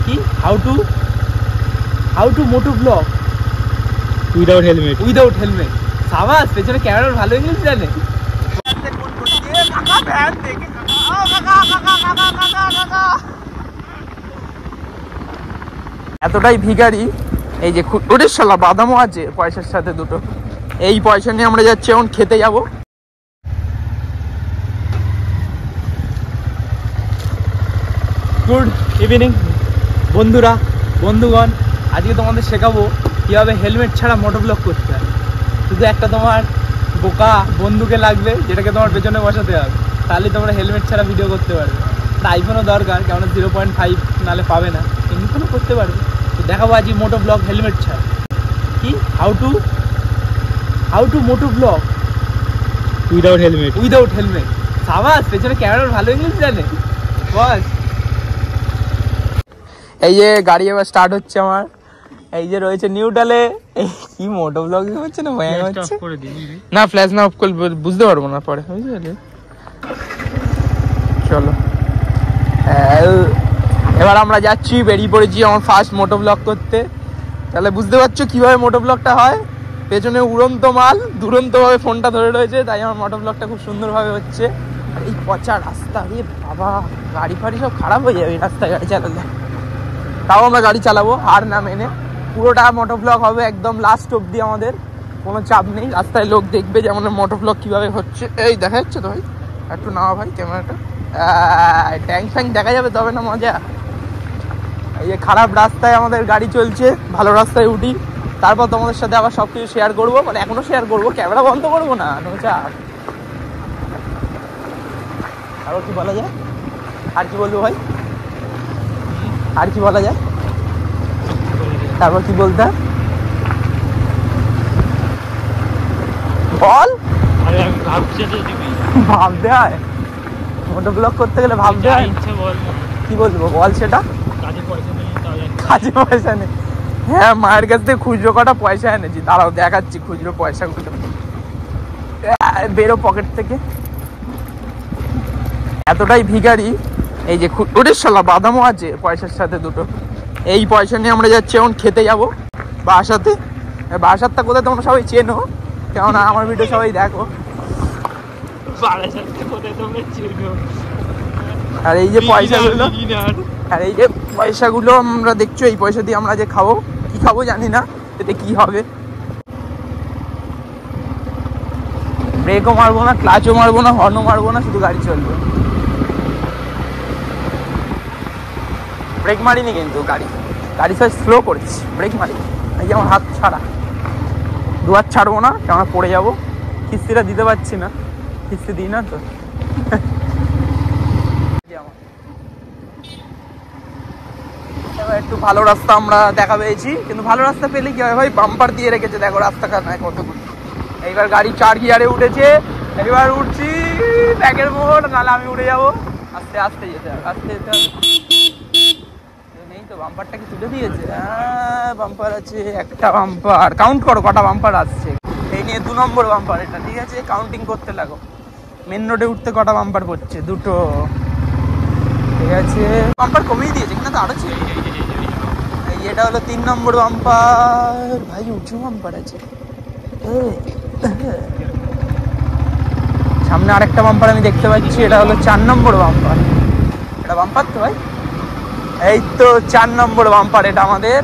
কি how to moto vlog without helmet সাবাস পেছনে ক্যামেরার ভালো ইংলিশ জানে এতটাই ভিখারি এই যে ওদের শালা বাদামও আছে পয়সার সাথে দুটো এই পয়সা নিয়ে আমরা যাচ্ছি এখন খেতে যাব গুড ইভিনিং বন্ধুগণ আজকে তোমাদের শেখাবো কিভাবে হেলমেট ছাড়া মোটোব্লগ করতে হয় শুধু একটা তোমার বোকা বন্ধুকে লাগবে যেটাকে তোমার পেছনে বসাতে হবে তাহলে তোমরা হেলমেট ছাড়া ভিডিও করতে পারবে আইফোনও দরকার কেমন 0.5 নালে পাবে না এমনি কোনো করতে পারবে তো দেখাবো আজকে মোটোব্লগ হেলমেট ছাড়া কি how two motoblog without helmet সাবাস পেছনে ক্যামেরার ভালো ইংলিশ জানে বস এই যে গাড়ি এবার স্টার্ট হচ্ছে আমার এই যে রয়েছে নিউটালে কি মোটোব্লগ হচ্ছে না ভয় হচ্ছে না ফ্ল্যাশ না অফ করে বুঝতে পারবো না পরে বুঝলি চলো এবার আমরা যাচ্ছি বেরিয়ে পড়েছি আমার ফার্স্ট মোটোব্লগ করতে তাহলে বুঝতে পারছো কিভাবে মোটোব্লগটা হয় পেছনে উড়ন্ত মাল দুরন্তভাবে ফোনটা ধরে রয়েছে তাই আমার মোটোব্লগটা খুব সুন্দরভাবে হচ্ছে আর এই পচা রাস্তা রে বাবা গাড়ি ফাড়ি সব খারাপ হয়ে যাবে এই রাস্তায় গাড়ি চালালে তাও আমরা গাড়ি চালাবো হার না মেনে পুরোটা মোটোব্লগ হবে একদম লাস্ট অবধি আমাদের কোনো চাপ নেই রাস্তায় লোক দেখবে যে আমাদের মোটোব্লগ কিভাবে হচ্ছে এই দেখা যাচ্ছে তো ভাই একটু নাও ভাই ক্যামেরাটা ট্যাঙ্ক ফ্যাঙ্ক দেখা যাবে তবে না মজা এই যে খারাপ রাস্তায় আমাদের গাড়ি চলছে ভালো রাস্তায় উঠি তারপর তোমাদের সাথে আবার সব কিছু শেয়ার করবো মানে এখনো শেয়ার করবো ক্যামেরা বন্ধ করবো না চাপ আরও কি বলা যায় আর কি বলবো ভাই আর কি বলা যায় তারপর কি বলতে বল ভাবতে হয় মোটোব্লগ করতে গেলে ভাবতে হয় কি বলবো বল সেটা কাজে পয়সা নেই হ্যাঁ মায়ের কাছ থেকে খুচরো কটা পয়সা এনেছি দাঁড়াও দেখাচ্ছি খুচরো পয়সাগুলো বেরো পকেট থেকে এতটাই ভিখারি এই যে ওদের শালা বাদামও আছে পয়সার সাথে দুটো এই পয়সা নিয়ে আমরা যাচ্ছি এখন খেতে যাবো বাসারটা কোথায় তোমরা সবাই চেনো কেননা আমার ভিডিও সবাই দেখো আর এই যে পয়সাগুলো আমরা দেখছো এই পয়সা দিয়ে আমরা যে খাবো কি খাবো জানি না এতে কি হবে ব্রেকও মারবো না ক্লাচও মারবো না হর্নও মারবো না শুধু গাড়ি চলবে ব্রেক মারিনি কিন্তু গাড়ি সব স্লো করেছি ব্রেক মারিনি এই যে আমার হাত ছাড়া দু হাত ছাড়বো না কেমন পড়ে যাবো কিস্তিটা দিতে পারছি না কিস্তি দিই না তো একটু ভালো রাস্তা আমরা দেখা পেয়েছি কিন্তু ভালো রাস্তা পেলে কি হয় ভাই বাম্পার দিয়ে রেখেছে দেখো রাস্তাঘাট নাই কতগুলো এইবার গাড়ি 4 গিয়ারে উঠেছে এবার উঠছি ব্যাকের মোড় নাহলে আমি উঠে যাবো আস্তে যেতে নেই তো বাম্পারটা কি তুলে দিয়েছে হ্যাঁ বাম্পার আছে একটা বাম্পার কাউন্ট করো কটা বাম্পার আসছে এই নিয়ে 2 নম্বর বাম্পার এটা ঠিক আছে কাউন্টিং করতে লাগো মেন রোডে উঠতে কটা বাম্পার পড়ছে দুটো ঠিক আছে বাম্পার কমিয়ে দিয়েছে কিনা তো আরো ছিল এটা হলো 3 নম্বর বাম্পার ভাই উঁচু বাম্পার আছে সামনে আরেকটা বাম্পার আমি দেখতে পাচ্ছি এটা হলো 4 নম্বর বাম্পার এটা বাম্পার তো ভাই এই তো 4 নম্বর বাম্পার এটা আমাদের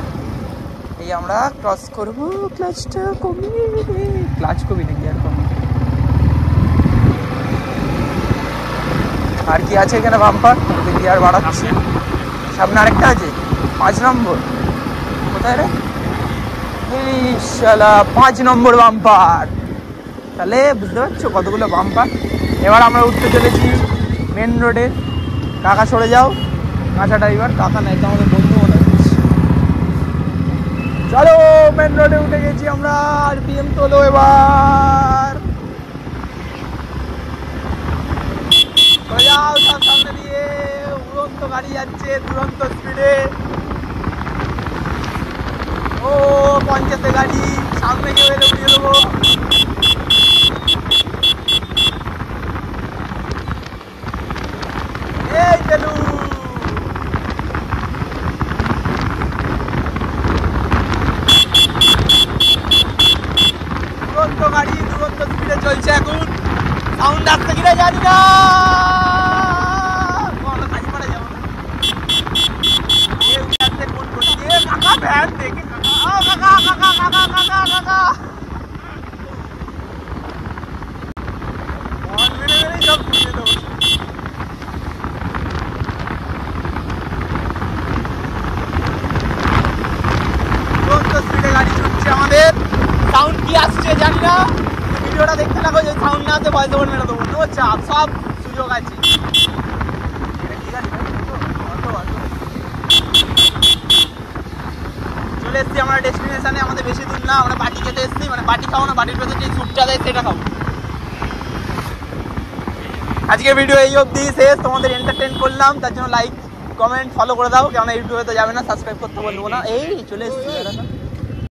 এই আমরা ক্রস করবো ক্লাচটা কমিয়ে ক্লাচ কমিয়ে নাকি আর কমিয়ে আর কি আছে এখানে বাম্পার গিয়ার বাড়াচ্ছি সামনে আরেকটা আছে 5 নম্বর কোথায় রে এই শালা 5 নম্বর বাম্পার তাহলে বুঝতে পারছো কতগুলো বাম্পার এবার আমরা উঠতে চলেছি মেন রোডে কাকা সরে যাও কাঁচা ড্রাইভার কাকা নাই তো আমাদের বন্ধু মনে হচ্ছে চলো মেন রোডে উঠে গেছি আমরা আরপিএম তোলো এবার যাও সব সামনে দিয়ে উড়ন্ত গাড়ি যাচ্ছে দুরন্ত স্পিডে ও 50 গাড়ি সামনে গিয়ে উড়িয়ে দেবো এই চলু জানি না। গাড়ি ছুটছে আমাদের, সাউন্ড কি আসছে জানি না, ভিডিওটা দেখতে থাকো, যে সাউন্ড না আসে ভয়েস ওভার মেরে দেবো, নো চাপ, সব সুযোগ আছে। চলে এসছি আমরা ডেস্টিনেশনে, আমাদের বেশি দূর না, আমরা বাটি খেতে এসছি, মানে বাটি খাবো না, বাটির ভেতরে যে স্যুপটা দেয় সেটা খাবো। আজকে ভিডিও এই অবধি শেষ, তোমাদের এন্টারটেইন করলাম, তার জন্য লাইক কমেন্ট ফলো করে দাও, কেননা ইউটিউবে তো যাবে না, সাবস্ক্রাইব করতে বলবো না। এই চলে এসছি।